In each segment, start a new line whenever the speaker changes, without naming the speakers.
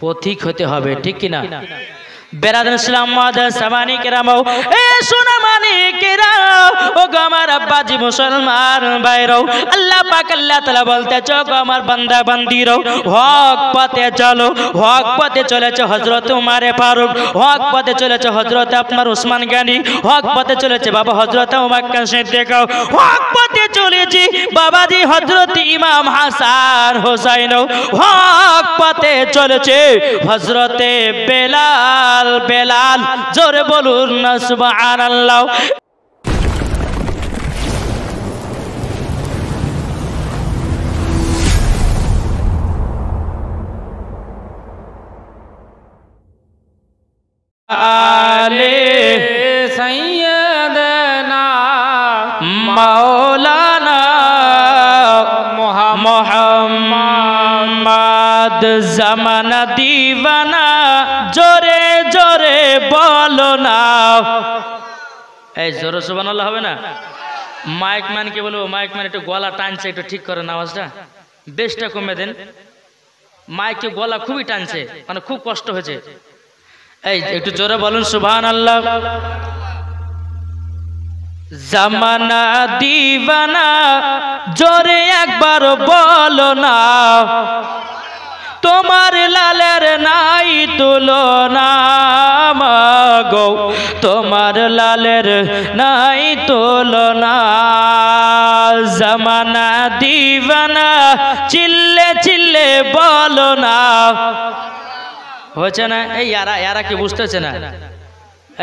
পথিক হতে হবে, ঠিক কিনা? বেরাদার ইসলাম মাদার সামানি কেরামও এ সোনা মানিকেরাও ও গো আমার আব্বাজি মুসলমান ভাইরাও, আল্লাহ পাক আল্লাহ তাআলা বলতেছে গো আমার বান্দা বান্দিরাও, হক পথে চলো। হক পথে চলেছে হযরত উমারে ফারুক, হক পথে চলেছে হযরত আপনার ওসমান গনি, হক পথে চলেছে বাবা হযরত আবুবকর সিদ্দিক, হক পথে চলেছে বাবাজি হযরত ইমাম হাসান হোসেন, হক পথে চলেছে হযরতে বেলাল। বেলাল জোরে বলুন না সুবহানাল্লাহ। আলে সাইয়্যিদানা মাওলানা মুহাম্মদ জামানা দিওয়ানা জোরে জোরে বলো না। এই জোরে সুবহানাল্লাহ হবে না? মাইক ম্যানকে বলবো, মাইক ম্যান একটু গলা টানছে, একটু ঠিক করেন আওয়াজটা, বেশটা কমে দেন। মাইকে গলা খুবই টানছে, মানে খুব কষ্ট হয়েছে। এই একটু জোরে বলুন সুবহানাল্লাহ। জামানা দিওয়ানা জোরে একবার বলো না, তোমার লালের নাই তুলনা মাগো, তোমার লালের নাই তুলনা। জামানা দিওয়ানা চিল্লে চিল্লে বলো না। হচ্ছে না? এই ইয়ারা কি বুঝতেছে না?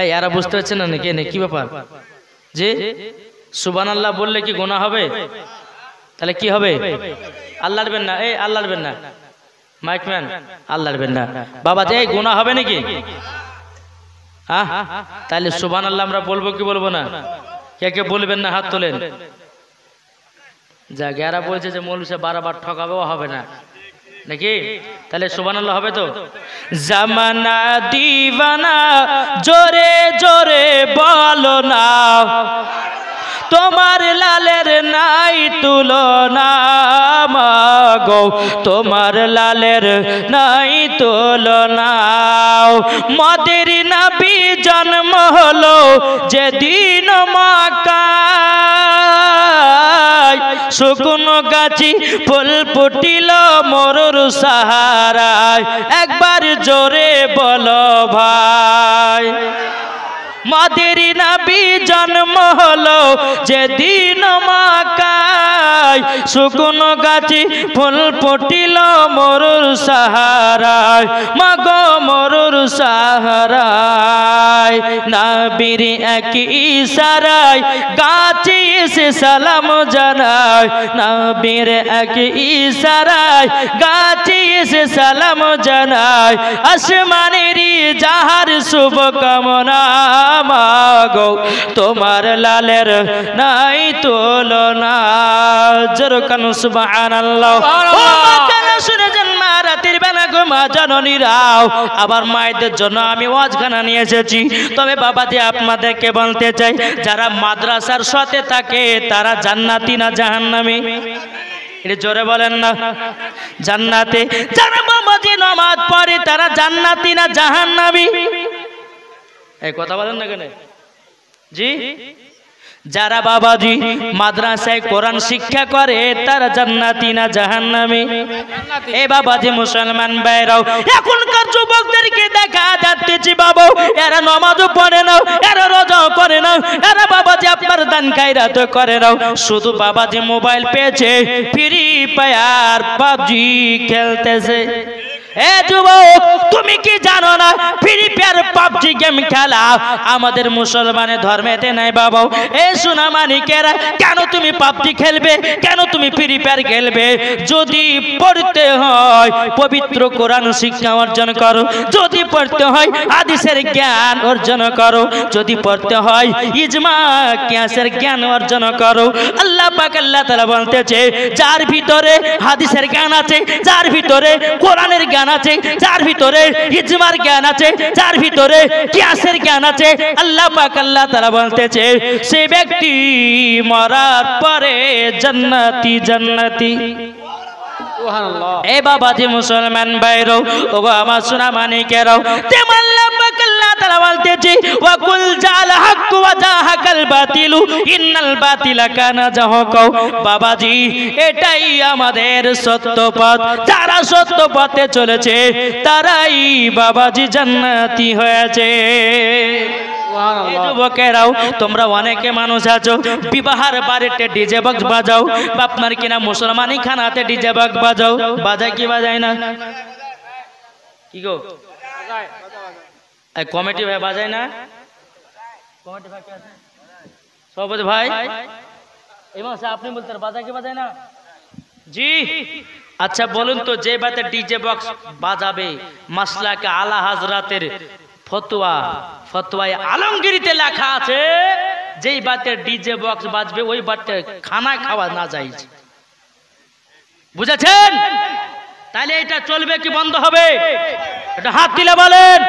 এই ইয়ারা বুঝতে পারছে না নাকি? কি ব্যাপার যে সুবহানাল্লাহ বললে কি গুনাহ হবে? তাহলে কি হবে? আল্লাহ আলবেন না, এই আল্লাহ আলবেন না, মাইক ম্যান আল্লাহ আলবেন না বাবা, যে এই গুনাহ হবে নাকি? হ্যাঁ, তাহলে সুবহানাল্লাহ আমরা বলবো কি বলবো না? কে কে বলবেন না হাত তোলেন। যা যারা বলছে যে মৌলভী সাহেব বারবার ঠকাবেও হবে না নাকি? তাহলে সুবহানাল্লাহ হবে তো? জামানা দিওয়ানা জোরে জোরে বলো না, তোমার লালের নাই তুলনা মাগো, তোমার লালের নাই তুলনা। মদের নবী জন্ম হলো যেদিন মক্কায়, শুকনো গাছি ফুল ফুটিল মরুর সাহারায়, একবার জোরে বলো ভাই। মদের নবী জন্ম হলো যেদিন মক্কায়, শুকনো গাছি ফুল ফুটিল মরুর সাহারায়, মাগো মরুর সাহারায়। নবীর এক ইশারায় গাছি এসে সালাম জানায়, নবীর এক ইশারায় গাছি এসে সালাম জানায়। আসমানের যাহার শুভ কামনা মাগো, তোমার লালের নাই তুলনা। জোরে কান সুবহানাল্লাহ। ও মা কেন শুনেছেন মা রাতের বেলা গো মা জননীরাও, আবার মায়েদের জন্য আমি ওয়াজখানা নিয়ে এসেছি। তবে বাবাজি আপনাদেরকে বলতে চাই, যারা মাদ্রাসার সাথে থাকে তারা জান্নাতি না জাহান্নামী? এটা জোরে বলেন না। জান্নাতে। যারা বাবাজি নামাজ পড়ে তারা জান্নাতি না জাহান্নামী? এই কথা বলেন না কেন জি? যারা বাবাজি মাদ্রাসায় কোরআন শিক্ষা করে তারা জান্নাতি না জাহান্নামী? এ বাবাজি মুসলমান ভাইরাও, এখনকার যুবকদেরকে দেখা যাচ্ছে বাবু এরা নামাজও পড়ে না, এরা রোজাও করে না, এরা বাবাজি আপনার দান খায়রাত করে না, শুধু বাবাজি মোবাইল পেয়েছে, ফ্রি ফায়ার পাবজি খেলতেছে। এ যুবক, তুমি কি জানো না ফ্রি ফায়ার পাবজি গেম খেলা আমাদের মুসলমানের ধর্মেতে নাই বাবা? এ সোনা মানিকেরা, কেন তুমি পাবজি খেলবে? কেন তুমি ফ্রি ফায়ার খেলবে? যদি পড়তে হয় পবিত্র কোরআন শিক্ষা অর্জন করো, যদি পড়তে হয় হাদিসের জ্ঞান অর্জন করো, যদি পড়তে হয় ইজমা কিয়াসের জ্ঞান অর্জন করো। আল্লাহ পাক আল্লাহ তাআলা বলতেছে, যার ভিতরে হাদিসের জ্ঞান আছে, যার ভিতরে কোরআনের জ্ঞান আছে, যার ভিতরে ইজমার জ্ঞান আছে, যার ভিতরে কিয়াসের জ্ঞান আছে, আল্লাহ পাক আল্লাহ তাআলা বলতেছে সে ব্যক্তি মরার পরে জান্নাতি জান্নাতি।
সুবহানাল্লাহ।
এ বাবাজি মুসলমান ভাইরো ও আমার সোনা মানিকেরও তেমন আল্লাহ তাআলা বলতেছে ওয়া কুল জাল হক ওয়া জাহাকাল বাতিলু ইন্নাল বাতিলা কানা জাহুকা। বাবাজি এটাই আমাদের সত্য পথ, যারা সত্য পথে চলেছে তারাই বাবাজি জান্নাতি হয়েছে। এই যুবকেরাও তোমরা অনেকে মানুষ আছো বিবাহের বাড়িতে ডিজে বক্স বাজাও, আপনার কিনা মুসলমানি খানাতে ডিজে বক্স বাজাও, বাজায় কি বাজায় না? কি গো কমিটি ভাই বাজায় না? কমিটি ভাই কে আছে? সভাপতি ভাই আপনি বলতেন বাজায় কি বাজায় না? জি আচ্ছা বলুন তো, যে বাতে ডিজে বক্স বাজাবে মাসলাকে আলা হাজরাতের ফতোয়ায় আলমগীরিতে লেখা আছে যেই বাতে ডিজে বক্স বাজবে ওই বাতে খানা খাওয়া না যাইজ। বুঝেছেন? তাহলে এটা চলবে কি বন্ধ হবে? এটা হাত দিলে বলেন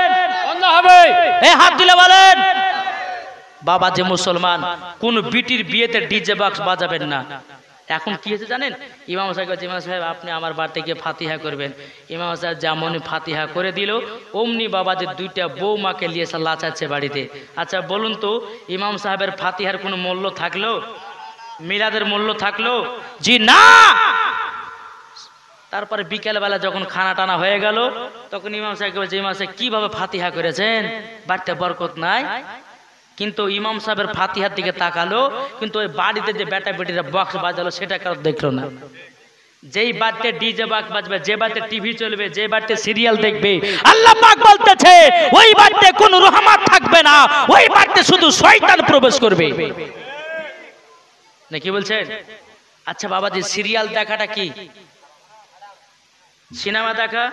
বন্ধ হবে। এই হাত দিলে বলেন। বাবা যে মুসলমান কোন বিটির বিয়েতে ডিজে বক্স বাজাবেন না। এখন কি হয়েছে জানেন? ইমাম সাহেব ইমাম সাহেব আপনি আমার বাড়িতে গিয়ে ফাতিহা করবেন। ইমাম সাহেব যেমন ফাতিহা করে দিল অমনি বাবাদের দুইটা বৌমাকে নিয়ে এসে লাচাচ্ছে বাড়িতে। আচ্ছা বলুন তো, ইমাম সাহেবের ফাতিহার কোনো মূল্য থাকলো? মিলাদের মূল্য থাকলো? জি না। তারপরে বিকেলবেলা যখন খানা টানা হয়ে গেল তখন ইমাম সাহেবকে বলছে, ইমাম সাহেব কিভাবে ফাতিহা করেছেন, বাড়িতে বরকত নাই? কিন্তু ইমাম সাহেবের ফাতিহার দিকে তাকালো, কিন্তু ওই বাড়িতে যে বেটা বেটিরা বক্স বাজালো সেটা কারো দেখলো না। যেই বাড়িতে ডিজে বক্স বাজবে, যে বাড়িতে টিভি চলবে, যে বাড়িতে সিরিয়াল দেখবে, আল্লাহ পাক বলতেছে ওই বাড়িতে কোনো রহমত থাকবে না, ওই বাড়িতে শুধু শয়তান প্রবেশ করবে। না কি বলছেন? আচ্ছা বাবাজি সিরিয়াল দেখাটা কি? সিনেমা দেখা?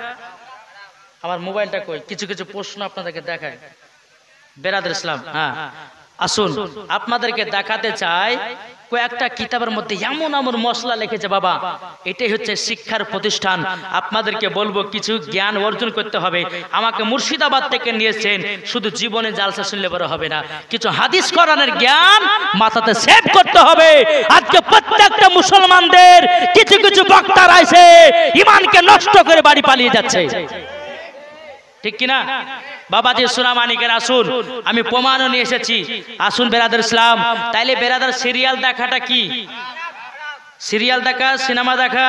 আমার মোবাইলটা কই, কিছু কিছু প্রশ্ন আপনাদেরকে দেখায়। বেরাদর ইসলাম, হ্যাঁ আসুন আপনাদেরকে দেখাতে চাই কয়েকটা কিতাবের মধ্যে এমন এমন মশলা লিখেছে বাবা, এটাই হচ্ছে শিক্ষার প্রতিষ্ঠান। আপনাদেরকে বলবো কিছু জ্ঞান অর্জন করতে হবে। আমাকে মুর্শিদাবাদ থেকে নিয়েছেন, শুধু জীবনে জালসা শুনলে বড় হবে না, কিছু হাদিস কোরআনের জ্ঞান মাথাতে সেভ করতে হবে। আজকে প্রত্যেকটা মুসলমানদের কিছু কিছু বক্তারা এসে ঈমানকে নষ্ট করে বাড়ি পালিয়ে যাচ্ছে, ঠিক কিনা? বাবাজি সোনা মানিকের আসুন, আমি প্রমাণও নিয়ে এসেছি। আসুন বেরাদার ইসলাম। তাইলে বেরাদার সিরিয়াল দেখাটা কি? সিরিয়াল দেখা, সিনেমা দেখা,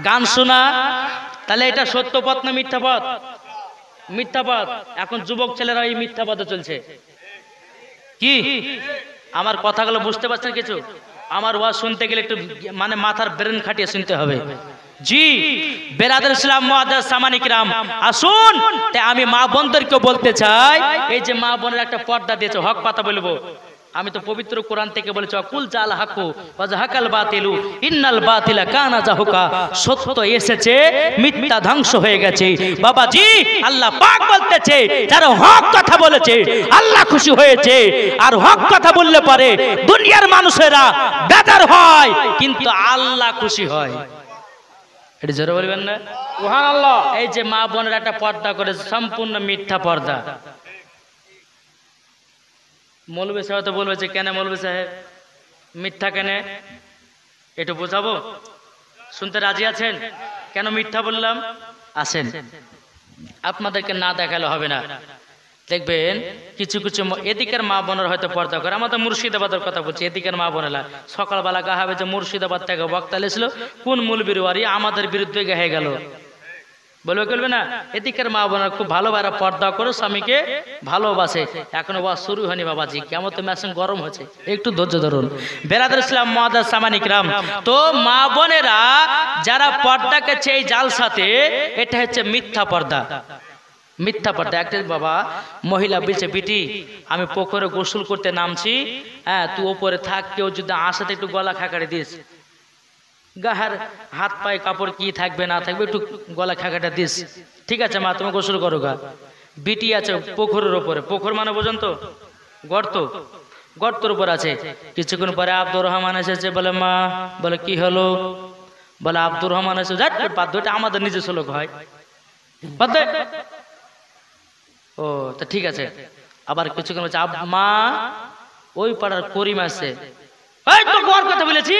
গান শোনা, তাহলে এটা সত্য পথ না মিথ্যা পথ? মিথ্যা পথ। এখন যুবক ছেলেরা এই মিথ্যা পথে চলছে। কি আমার কথাগুলো বুঝতে পারছেন কিছু? আমার ওয়াজ শুনতে গেলে একটু মানে মাথার ব্রেন খাটিয়ে শুনতে হবে। জি বেরাদার ইসলাম মুআজ্জাজ সামানি কিরাম আসুন। তাই আমি মা বোনদেরকে বলতে চাই, এই যে মা বোনের একটা পর্দা দিয়েছে, হক কথা বলবো। আমি তো পবিত্র কোরআন থেকে বলেছি কুল জাল হাকু ওয়া জাহাকাল বাতিলু ইন্নাল বাতিলা কানা জাহুকা। সত্য এসেছে, মিথ্যা ধ্বংস হয়ে গেছে। বাবাজি আল্লাহ পাক বলতেছে যারা হক কথা বলেছে আল্লাহ খুশি হয়েছে। আর হক কথা বললে পরে দুনিয়ার মানুষেরা বেজার হয় কিন্তু আল্লাহ খুশি হয়। এটা জোরে বলবেন না সুবহানাল্লাহ। এই যে মা বোনের একটা পর্দা করে সম্পূর্ণ মিথ্যা পর্দা। মৌলভী সাহেব তো বলবে যে কেন মৌলভী সাহেব মিথ্যা কেন, একটু বোঝাবো? শুনতে রাজি আছেন? কেন মিথ্যা বললাম? আসেন, আপনাদেরকে না দেখালে হবে না। দেখবেন কিছু কিছু এদিকের মা বোনের হয়তো পর্দা করে। আমাদের মুর্শিদাবাদের কথা বলছি, এদিকের মা বোনেরা সকালবেলা গা হবে যে মুর্শিদাবাদ থেকে বক্তা এসেছিল, কোন মৌলবীর ওয়ারি আমাদের বিরুদ্ধে গেহে গেল, বলবে না? এদিকের মা বোনেরা খুব ভালো ভালো পর্দা করে স্বামীকে ভালোবাসে। এখনো ওয়াজ শুরু হয়নি বাবাজি, কেমন তো মেশিন গরম হচ্ছে, একটু ধৈর্য ধরুন। বেরাদার ইসলাম মুআজ্জাজ সামানি কিরাম, তো মা বোনেরা যারা পর্দাকে চেয়ে জালসাতে, এটা হচ্ছে মিথ্যা পর্দা। মিথ্যা পর্দা। একটা বাবা মহিলা বলছে, বিটি আমি পুকুরে গোসল করতে নামছি, হ্যাঁ তুই ওপরে থাক, কেউ যদি আসাতে একটু গলা খাকাড়ে দিস, গাহার হাত পায়ে কাপড় কি থাকবে না থাকবে একটু গলা খাকাটা দিস। ঠিক আছে মা তুমি গোসল করো গা। বিটি আছে পুকুরের ওপরে, পুকুর মানে বোঝেন তো গর্ত, গর্তের উপর আছে। কিছুক্ষণ পরে আব্দুর রহমান এসেছে, বলে মা, বলে কি হলো? বলে আব্দুর রহমান এসে বাধ্য, এটা আমাদের নিজস্ব লোক হয় বাধ্য। ও তা ঠিক আছে। আবার কিছুক্ষণ বলছে মা ওই পাড়ার করিম আছে, এই তো গোয়ার কথা বলেছি।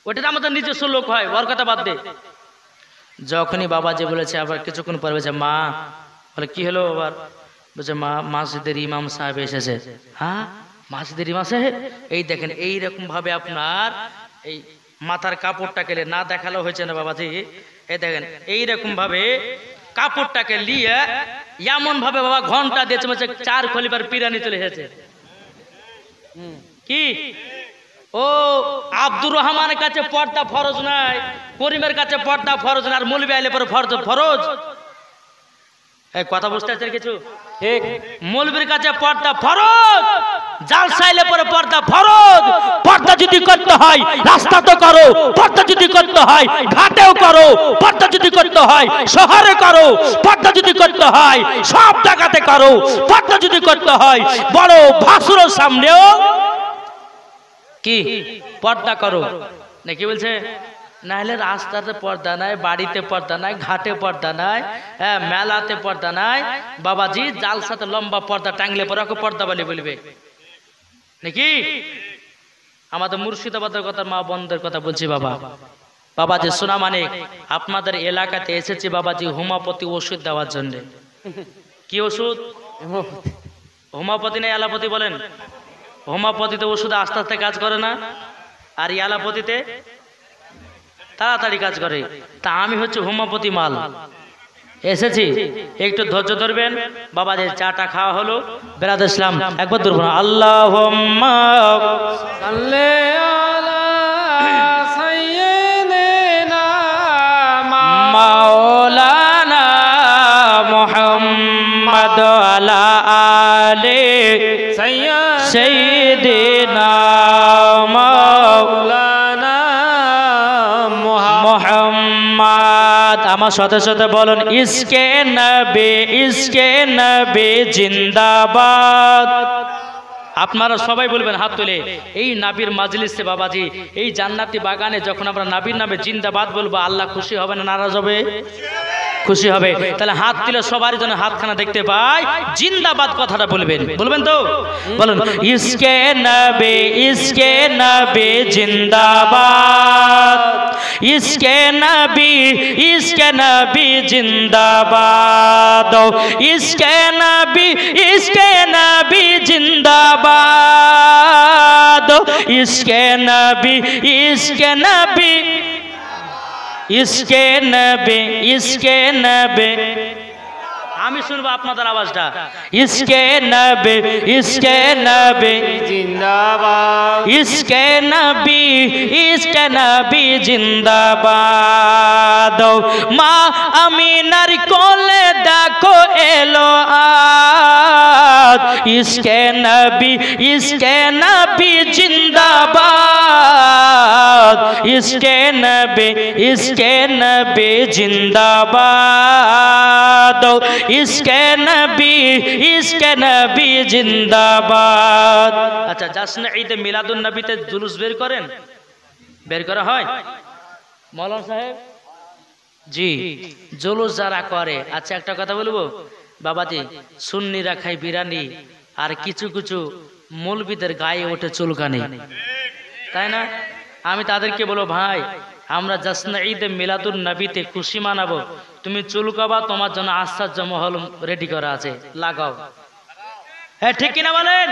ওটা আমাদের নিজস্ব লোক হয়, ওর কথা বাদ দে। যখনই বাবাজি বলেছে, আবার কিছুক্ষণ পরে বলছে মা, বলে কি হলো আবার? বলছে মা, মসজিদের ইমাম সাহেব এসেছে। হ্যাঁ, মসজিদের ইমাম সাহেব? এই দেখেন এইরকম ভাবে আপনার এই মাথার কাপড়টাকে না দেখালো হয়েছে না বাবাজি, এই দেখেন এইরকম ভাবে কাপড়টাকে নিয়ে এমন ভাবে বাবা ঘন্টা দিয়েছে, বলছে 4 খলিফার পিরানি চলে এসেছে। কি ও আব্দুর রহমানের কাছে পর্দা ফরজ নাই, করিমের কাছে পর্দা ফরজ না, আর মৌলবি আইলে পরে ফরজ ফরজ। এই কথা বুঝতে পারছেন কিছু? ঠিক। মৌলবির কাছে পর্দা ফরজ, জালসা আইলে পরে পর্দা ফরজ। পর্দা যদি করতে হয় রাস্তাতে করো, পর্দা যদি করতে হয় ঘাটেও করো, পর্দা যদি করতে হয় শহরে করো, পর্দা যদি করতে হয় সব জায়গাতে করো, পর্দা যদি করতে হয় বড় ভাসুরের সামনেও কি পর্দা করো। নাকি বলছে? নাহলে রাস্তাতে পর্দা নাই, বাড়িতে পর্দা নাই, ঘাটে পর্দা নাই, হ্যাঁ মেলাতে পর্দা নাই। বাবাজি জালসাতে লম্বা পর্দা টাঙলে পরে ওকে পর্দা বলে বলবে নাকি? আমাদের মুর্শিদাবাদের কথা, মা বোনদের কথা বলছি বাবা। বাবাজি সোনা মানিক, আপনাদের এলাকাতে এসেছি বাবাজি হোমিওপ্যাথি ওষুধ দেওয়ার জন্য। কি ওষুধ? হোমিওপ্যাথি না অ্যালোপ্যাথি বলেন? হোমিওপ্যাথিতে ওষুধ আস্তে আস্তে কাজ করে না, আর অ্যালোপ্যাথিতে তাড়াতাড়ি কাজ করে। তা আমি হচ্ছে হোমিওপ্যাথি মাল এসেছি, একটু ধৈর্য ধরবেন। বাবাজি চাটা খাওয়া হলো, বেরাদ ইসলাম একবার ধরবো না। আল্লাহুম্মা সাল্লি আলা সাইয়্যিদিনা মাওলানা মুহাম্মদ আলা আলি সাইয়্যিদিনা মাওলানা মুহাম্মদ। আমার সাথে সাথে বলুন ইসকে নবী জিন্দাবাদ। আপনারা সবাই বলবেন হাত তুলে। এই নাবির মাজলিসে বাবাজি, এই জান্নাতি বাগানে যখন আমরা নাবির নামে জিন্দাবাদ বলবো, আল্লাহ খুশি হবে না নারাজ হবে? খুশি হবে। তাহলে হাত তুলে সবার জন্য হাতখানা দেখতে পাই, জিন্দাবাদ কথাটা বলবেন। বলবেন তো? বলুন ইসকে নবী জিন্দাবাদ, ইসকে নবী জিন্দাবাদ, ইসকে নবী জিন্দাবাদ, ইসকে নবী ইসকে নবী। আমি শুনবো আপনাদের আওয়াজটা। ইসকে নবী জিন্দাবাদ, ইসকে নবী জিন্দাবাদ। মা আমিনার কোলে দেখো এলো আজ, ইসকে নবী জিন্দাবাদ, ইসকে নবী জিন্দাবাদ, ইসকে নবী জিন্দাবাদ। আচ্ছা, জাসনে ঈদে মিলাদুন নবীতে জুলুস বের করেন? বের করা হয় মৌলানা সাহেব? জি, জুলুস যারা করে। আচ্ছা একটা কথা বলবো বাবাজি, সুন্নিরা খায় বিরিয়ানি, আর কিছু কিছু মৌলবীদের গায়ে ওঠে চুলকানি, তাই না? আমি তাদেরকে বলবো ভাই, আমরা জাসনা ঈদে মিলাদুন নবীতে খুশি মানাবো, তুমি চুলকাবা, তোমার জন্য আশ্চর্য মহল রেডি করা আছে, লাগাও। হ্যাঁ ঠিক কিনা বলেন?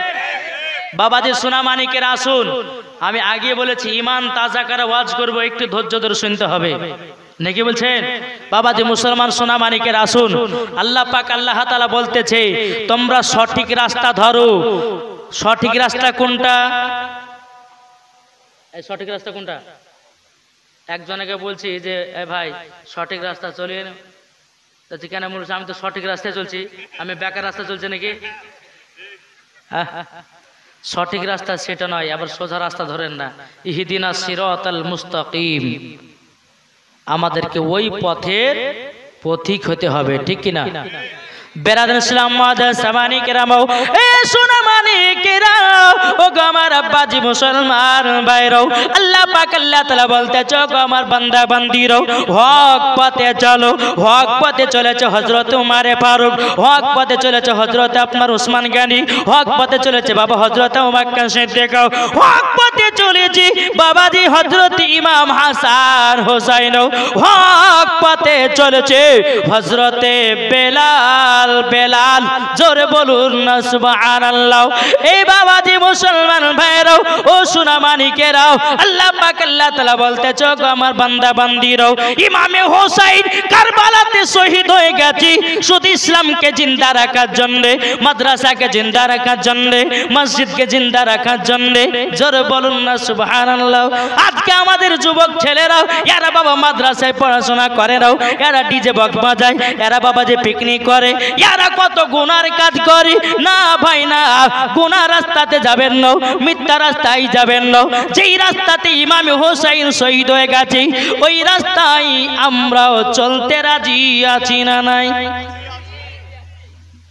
বাবাজি সোনা মানিকের আসুন, আমি আগে বলেছি ইমান তাজা করে ওয়াজ করবো, একটু ধৈর্য ধরে শুনতে হবে নাকি বলছেন? বাবাজি মুসলমান সোনা মানিকের আসুন, আল্লাহ পাক আল্লাহ তাআলা বলতেছে তোমরা সঠিক রাস্তা ধরো। সঠিক রাস্তা কোনটা? এই সঠিক রাস্তা কোনটা? একজনকে বলছি যে এ ভাই সঠিক রাস্তা চলিয়ে কেন? বলছি আমি তো সঠিক রাস্তায় চলছি, আমি বেকার রাস্তা চলছে নাকি? সঠিক রাস্তা সেটা নয়, আবার সোজা রাস্তা ধরেন না। ইহদিনা সিরাতাল মুস্তাকিম, আমাদেরকে ওই পথের পথিক হতে হবে, ঠিক কিনা? বেরাদার ইসলাম মাদার সামানি কেরামও, এ সোনা মানিক মানিকেরাও ও গো আমার আব্বাজি মুসলমান ভাইরাও আল্লাহ পাক আল্লাহ তাআলা বলতেছে গো আমার বান্দা বান্দিরাও হক পথে চলো হক পথে চলেছে হযরত উমর ফারুক হক পথে চলেছে হযরত আপনার ওসমান গনি হক পথে চলেছে বাবা হযরত ওমর সিদ্দিক হক পথে চলেছে বাবাজি হযরত ইমাম হাসান হোসেন হক পথে চলেছে হযরত বেলাল বেলাল জোরে বলুন না সুবহানাল্লাহ এই বাবাজি মুসলমান ভাইরাও ও সোনা মানিকেরাও আল্লাহ পাক আল্লাহ তাআলা বলতেছে গো আমার বান্দা বান্দিরাও ইমামে হোসেন কারবালাতে শহীদ হয়ে গেছে শুধু ইসলামকে জিন্দা রাখার জন্য মাদ্রাসাকে জিন্দা রাখার জন্য মসজিদকে জিন্দা রাখার জন্য জোরে বলুন না সুবহানাল্লাহ আজকে আমাদের যুবক ছেলেরাও এরা বাবা মাদ্রাসায় পড়াশোনা করে নাও এরা ডিজে বক্স বাজায় এরা বাবা যে পিকনিক করে এরা কত গুনার কাজ করে না ভাই না গুনাহ রাস্তাতে যাবেন না মিথ্যা রাস্তায় যাবেন না যেই রাস্তাতে ইমাম হোসেন শহীদ হয়ে গেছে ওই রাস্তায় আমরাও চলতে রাজি আছি না নাই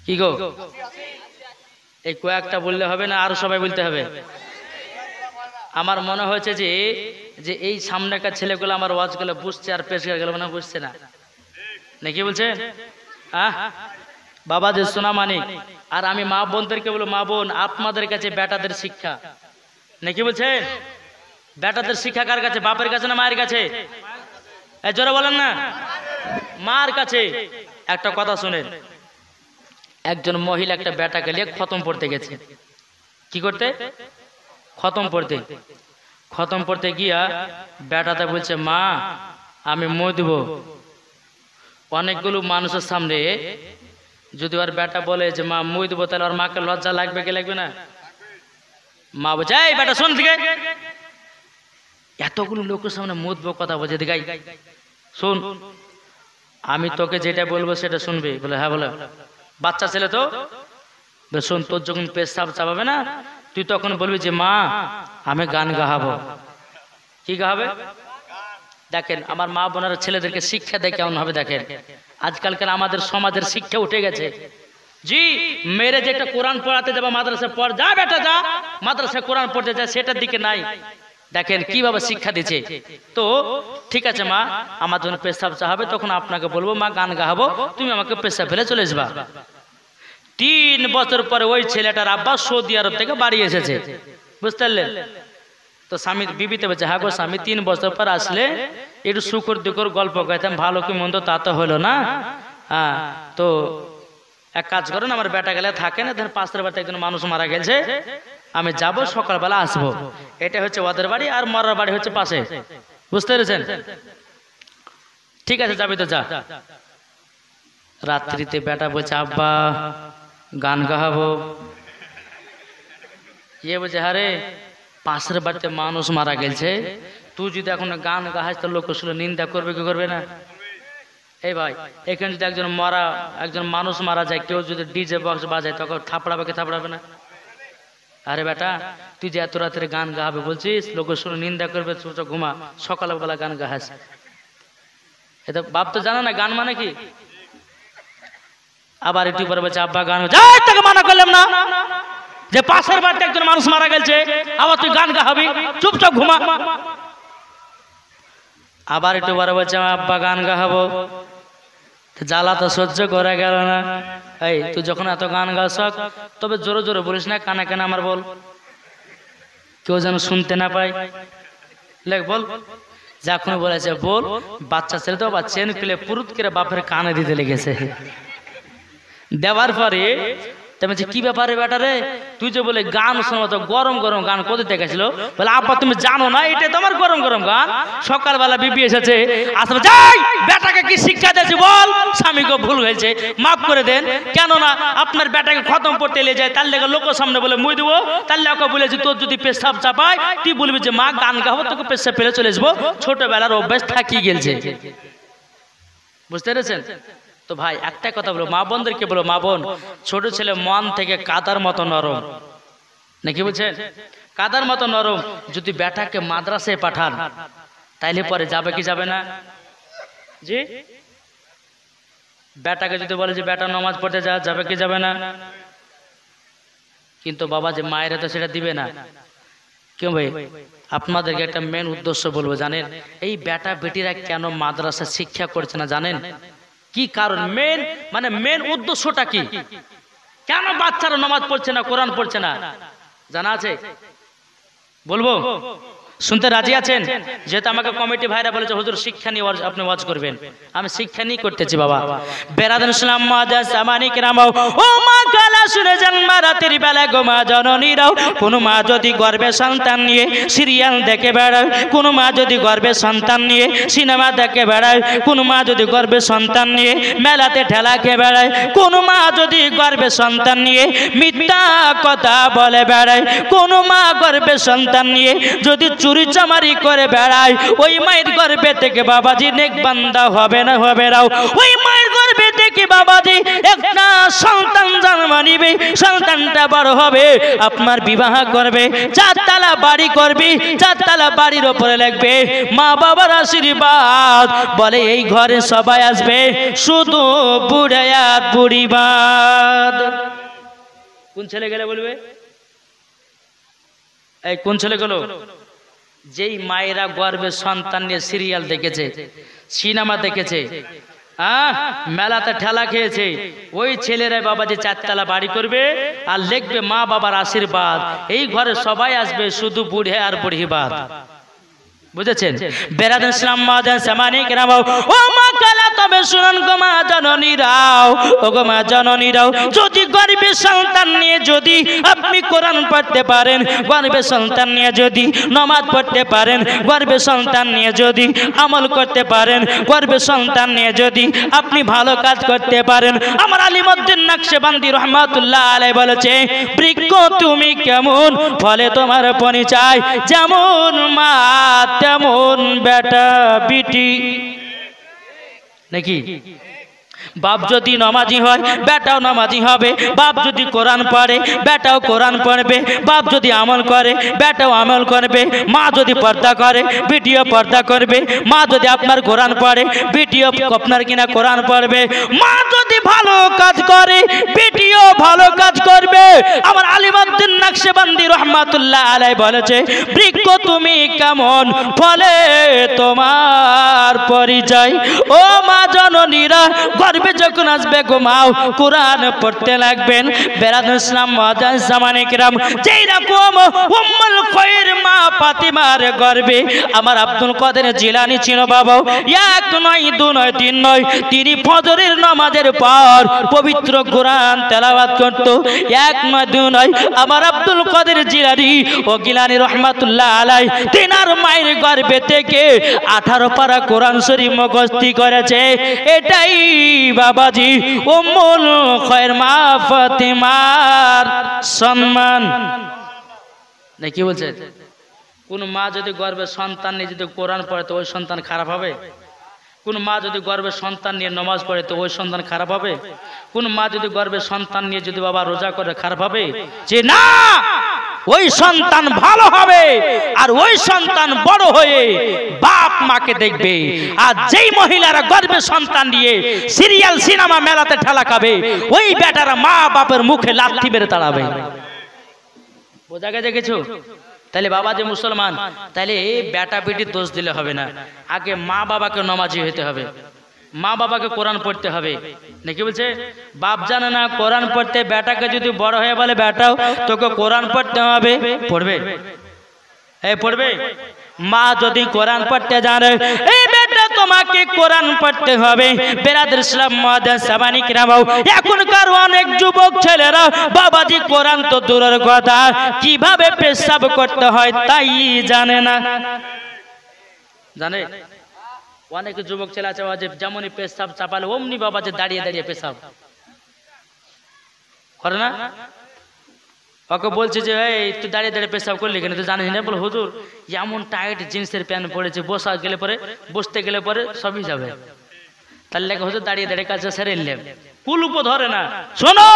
কি গো এই কয়েকটা বললে হবে না আরো সবাই বলতে হবে আমার মনে হয়েছে যে যে এই সামনেকার ছেলেগুলো আমার ওয়াজগুলো বুঝছে আর পেশ গেল না বুঝছে না নাকি বলছেন বাবা যে সোনা মানিক আর আমি মা বোনদেরকে বলবো মা বোন আপনাদের কাছে বেটাদের শিক্ষা নাকি বলছেন বেটাদের শিক্ষা কার কাছে বাপের কাছে না মায়ের কাছে জোরে বলেন না মার কাছে একটা কথা শুনেন একজন মহিলা একটা বেটাকে নিয়ে খতম পড়তে গেছে কি করতে খতম পড়তে গিয়া বেটাতে বলছে মা আমি মই দেব অনেকগুলো মানুষের সামনে যদি ওর বেটা বলে যে মা মই দেবো তাহলে ওর মাকে লজ্জা লাগবে কি লাগবে না মা বলছে এই বেটা শোন দিকে এতগুলো লোকের সামনে মুদবো কথা বলছে দিগাই শোন আমি তোকে যেটা বলবো সেটা শুনবি বলে হ্যাঁ বলে বাচ্চা ছেলে তো শোন তোর যখন পেশাব চাপাবে না তুই তখন বলবি যে মা আমি গান গাহাবো কি গাহাবে দেখেন আমার মা বোনেরা ছেলেদেরকে শিক্ষা দেয় কেমন হবে দেখেন আজকালকার আমাদের সমাজের শিক্ষা উঠে গেছে জি মেরে যেটা কোরআন পড়াতে যাবা মাদ্রাসায় পড় যা বেটা যা মাদ্রাসায় কোরআন পড়তে যায় সেটার দিকে নাই দেখেন কিভাবে শিক্ষা দিচ্ছে তো ঠিক আছে মা আমার জন্য পেশাব চাহাবে তখন আপনাকে বলবো মা গান গাহাবো তুমি আমাকে পেশাব ফেলে চলে আসবা 3 বছর পরে ওই ছেলেটার আব্বা সৌদি আরব থেকে বাড়ি এসেছে বুঝতে পারলেন তো স্বামী বিবিতে বলছে হ্যাঁ গো স্বামী 3 বছর পর আসলে একটু শুকর দুকর গল্প গাইতাম ভালো কি মন্দ তা তো হলো না হ্যাঁ তো এক কাজ করেন আমার বেটা গেলে থাকে না ধরেন পাশের বাড়িতে একজন মানুষ মারা গেছে আমি যাব সকালবেলা আসবো এটা হচ্ছে ওদের বাড়ি আর মরার বাড়ি হচ্ছে পাশে বুঝতে পেরেছেন ঠিক আছে যাবি তো যা রাত্রিতে বেটা বলছে আব্বা গান গাহাবো ইয়ে বলছে আরে পাশের বাড়িতে মানুষ মারা গেছে তুই যদি এখন গান গাহাস তো লোক শুনে নিন্দা করবে কি করবে না এই ভাই এখানে যদি একজন মানুষ মারা যায় কেউ যদি ডিজে বক্স বাজায় তখন থাপড়াবে কি থাপড়াবে না আরে বেটা তুই যে এত রাতের গান গাহাবে বলছিস লোক শুনে নিন্দা করবে ঘুমা সকালবেলা গান গাহাস এটা বাপ তো জানা না গান মানে কি আবার একটু পরে বলছে আব্বা গান যাই তাকে মানা করলাম না যে পাশের বাড়িতে একজন মানুষ মারা গেছে আবার তুই গান গাহাবি চুপচাপ ঘুমা আবার একটু পরে বলছে আব্বা গান গাহাবো জ্বালা তো সহ্য করা গেল না এই তুই যখন এত গান গাছ তবে জোরে জোরে বলিস না কানে কানে আমার বল কেউ যেন শুনতে না পায় লেখ বল যখন বলেছে বল বাচ্চা ছেলে তো বা চেন খুলে পুরুত করে বাপের কানে দিতে লেগেছে দেওয়ার পরে তুমি কি ব্যাপারে বেটা রে তুই যে বলে গান শোনো তো গরম গরম গান কোথায় দেখেছিল বলে আব্বা তুমি জানো না এটা তোমার গরম গরম গান সকালবেলা বিবি এসেছে আসবে যাই বেটাকে কি শিক্ষা দিয়েছি বল স্বামীকে ভুল হয়েছে মাফ করে দেন কেন না আপনার বেটাকে খতম পড়তে এলে যায় তার লেগে লোকের সামনে বলে মুই দেবো তার লেগে বলেছি তোর যদি পেশাব চাপায় তুই বলবি যে মা গান গাবো তোকে পেশাব ফেলে চলে আসবো ছোটবেলার অভ্যাস থাকিয়ে গেছে বুঝতে পেরেছেন তো ভাই একটা কথা বলো মা বোনদেরকে বলো মা বোন ছোট ছেলে মন থেকে কাদার মতো নরম নাকি বলছেন কাদার মতো নরম যদি বেটাকে মাদ্রাসায় পাঠান তাইলে পরে যাবে কি যাবে না জি বেটাকে যদি বলে যে বেটা নামাজ পড়তে যাবে কি যাবে না কিন্তু বাবা যে মায়েরা তো সেটা দিবে না। কেউ ভাই আপনাদেরকে একটা মেন উদ্দেশ্য বলবো, জানেন এই বেটা বেটিরা কেন মাদ্রাসা শিক্ষা করছে না জানেন? কি কারণ? মেন উদ্দেশ্যটা কি? কেন বাচ্চারা নামাজ পড়ছে না, কোরআন পড়ছে না? জানা আছে? বলবো? শুনতে রাজি আছেন? যেহেতু আমাকে কমিটি ভাইরা বলেছে হুজুর শিক্ষা নিয়ে আপনি ওয়াজ করবেন, আমি শিক্ষা নিয়ে করতেছি বাবা। বেরাদান ইসলাম মাদাস সামানি কেরামাও, ও মা কালা শুনে যান মা রাতের বেলা গো মা জননীরাও, কোন মা যদি গর্ভে সন্তান নিয়ে সিরিয়াল দেখে বেড়ায়, কোন মা যদি গর্ভে সন্তান নিয়ে সিনেমা দেখে বেড়ায়, কোন মা যদি গর্ভে সন্তান নিয়ে মেলাতে ঠেলা খেয়ে বেড়ায়, কোন মা যদি গর্ভে সন্তান নিয়ে মিথ্যা কথা বলে বেড়ায়, কোন মা গর্ভে সন্তান নিয়ে যদি চুরি চামারি করে বেড়ায়, ওই মায়ের গর্ভে থেকে বাবাজি নেক বান্দা হবে না, হবে না। ওই মায়ের গর্ভে থেকে বাবাজি একটা সন্তান জন্ম নিবে, সন্তানটা বড় হবে, আপনার বিবাহ করবে, চারতলা বাড়ি করবে, চারতলা বাড়ির উপরে লাগবে মা বাবার আশীর্বাদ, বলে এই ঘরে সবাই আসবে শুধু বুড়ে আর বুড়িবাদ। কোন ছেলে গেলে বলবে? এই কোন ছেলে গেল? যেই মায়েরা গর্ভে সন্তান নিয়ে সিরিয়াল দেখেছে, সিনেমা দেখেছে, মেলাতে ঠেলা খেয়েছে, ওই ছেলেরা বাবাজি চারতলা বাড়ি করবে আর লিখবে মা বাবার আশীর্বাদ, এই ঘরে সবাই আসবে শুধু বুড়ে আর বুড়িবাদ। বুঝেছেন? বেরাদান ইসলাম মাদান সামানি কেরামাও, ও মা কালা তবে শুনুন গো মা জননীরাও, ও গো মা জননীরাও, যদি গর্ভে সন্তান নিয়ে যদি আপনি কোরআন পড়তে পারেন, গর্ভে সন্তান নিয়ে যদি নামাজ পড়তে পারেন, গর্ভে সন্তান নিয়ে যদি আমল করতে পারেন, গর্ভে সন্তান নিয়ে যদি আপনি ভালো কাজ করতে পারেন, আমার আলিমউদ্দিন নকশবন্দি রহমাতুল্লাহ আলাইহি বলেছে বৃক্ষ তুমি কেমন, ফলে তোমার পরিচয় যেমন মা তেমন বেটা বিটি। নাকি? বাপ যদি নামাজি হয় বেটাও নামাজি হবে, বাপ যদি কোরআন পড়ে বেটাও কোরআন পড়বে, বাপ যদি আমল করে বেটাও আমল করবে, মা যদি পর্দা করে বেটিও পর্দা করবে, মা যদি আপনার কোরআন পড়ে বেটিও আপনার কিনা কোরআন পড়বে, মা যদি ভালো কাজ করে বেটিও ভালো কাজ করবে। আমার আলিমউদ্দিন নকশবন্দি রহমাতুল্লাহ আলাইহি বলেছে বৃক্ষ তুমি কেমন, ফলে তোমার পরিচয়। ও মা জননীরা গর্ভে যখন আসবে ঘুমাও কোরআন পড়তে লাগবেন। বেরাদান ইসলাম মাদান জামানে কিরাম, যেই রকম উম্মুল খৈর মা ফাতিমার গর্ভে আমার আব্দুল কাদের জিলানী ছিল বাবা, এক নয় দু নয় তিন নয়, তিনি ফজরের নামাজের পর পবিত্র কোরআন তেলাওয়াত করত। এক নয় দু নয়, আমার আব্দুল কাদের জিলানী ও গিলানী রহমাতুল্লাহ আলাইহি তিনার মায়ের গর্ভে থেকে 18 পারা কোরআন শরীফ মুখস্থ করেছে। এটাই বাবাজি উম্মুল খৈর মা ফাতিমার সম্মান। না কি বলছে? কোন মা যদি গর্ভে সন্তান নিয়ে যদি কোরআন পড়ে তো ওই সন্তান খারাপ হবে? কোন মা যদি গর্ভে সন্তান নিয়ে নামাজ পড়ে তো ওই সন্তান খারাপ হবে? কোন মা যদি গর্ভে সন্তান নিয়ে যদি বাবা রোজা করে খারাপ হবে? যে না, ওই সন্তান ভালো হবে আর ওই সন্তান বড় হয়ে বাপ মাকে দেখবে। আর যেই মহিলারা গর্ভে সন্তান নিয়ে সিরিয়াল সিনেমা মেলাতে ঠেলা খাবে, ওই বেটারা মা বাপের মুখে লাথি মেরে তাড়াবে। বোঝা গেছে কিছু? তাহলে বাবা যে মুসলমান, তাহলে এই বেটা বেটির দোষ দিলে হবে না, আগে মা বাবাকে নামাজি হতে হবে, মা বাবাকে কোরআন পড়তে হবে। নাকি বলছে? বাপ জানে না কোরআন পড়তে, বেটাকে যদি বড় হয়ে বলে বেটাও তোকে কোরআন পড়তে হবে, পড়বে? পড়বে? মা যদি কোরআন পড়তে জানে, এই বেটা তোমাকে কোরআন পড়তে হবে। বেরাদার ইসলাম মাদান সামানি কিরাম, এখনকার অনেক যুবক ছেলেরা বাবাজি কোরআন তো দূরের কথা, কিভাবে পেশাব করতে হয় তাই জানে না। জানে? অনেক যুবক ছেলে আছে যেমনই পেশাব চাপালে অমনি বাবাজি দাঁড়িয়ে দাঁড়িয়ে পেশাব করে না? ওকে বলছে যে এই তুই দাঁড়িয়ে দাঁড়িয়ে পেশাব করলি কেন, তুই জানিস না? বলে হুজুর এমন টাইট জিন্সের প্যান্ট পরেছে, বসতে গেলে পরে সবই যাবে। তার লেগে হচ্ছে দাঁড়িয়ে দাঁড়িয়ে কাছে সেরে নিলেন, কুলুপও ধরে না। শোনো,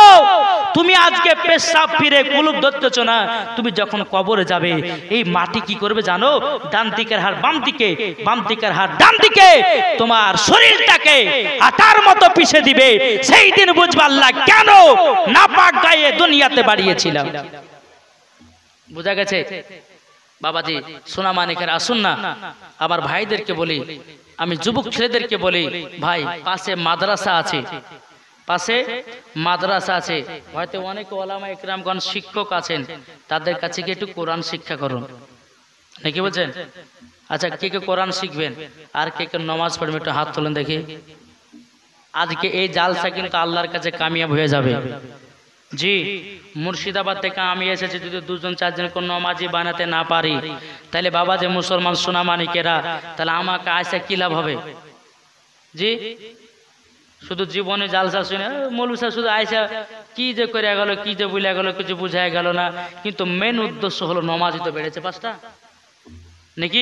তুমি আজকে পেশাব ফিরে কুলুপ ধরতেছ না, তুমি যখন কবরে যাবে এই মাটি কি করবে জানো? ডান দিকের হাড় বাম দিকে, বাম দিকের হাড় ডান দিকে, তোমার শরীরটাকে আটার মতো পিষে দিবে। সেই দিন বুঝবা আল্লাহ কেন নাপাক গায়ে দুনিয়াতে বাড়িয়েছিলাম। বুঝা গেছে? বাবাজি সোনা মানিকের আসুন না, আমার ভাইদেরকে বলি, আমি যুবক ছেলেদেরকে বলি, ভাই পাশে মাদ্রাসা আছে, পাশে মাদ্রাসা আছে, হয়তো অনেক ওলামা ইকরামগণ শিক্ষক আছেন, তাদের কাছে গিয়ে একটু কোরআন শিক্ষা করুন, নাকি বলছেন? আচ্ছা, কে কে কোরআন শিখবেন আর কে কে নামাজ পড়বেন একটু হাত তোলেন দেখি। আজকে এই জালসা কিন্তু আল্লাহর কাছে কামিয়াব হয়ে যাবে। জি, মুর্শিদাবাদ থেকে আমি এসেছি, যদি দুজন চারজন কোন নমাজি বানাতে না পারি, তাহলে বাবা যে মুসলমান সোনা মানিকেরা, তাহলে আমাকে আয়সা কি লাভ হবে? জি, শুধু জীবনে জালসা শুনে মৌলভী সাহেব শুধু আয়সা কি যে করে গেল, কি যে বলে গেল, কিছু বুঝাই গেল না, কিন্তু মেন উদ্দেশ্য হলো নমাজি তো বেড়েছে 5টা, নাকি?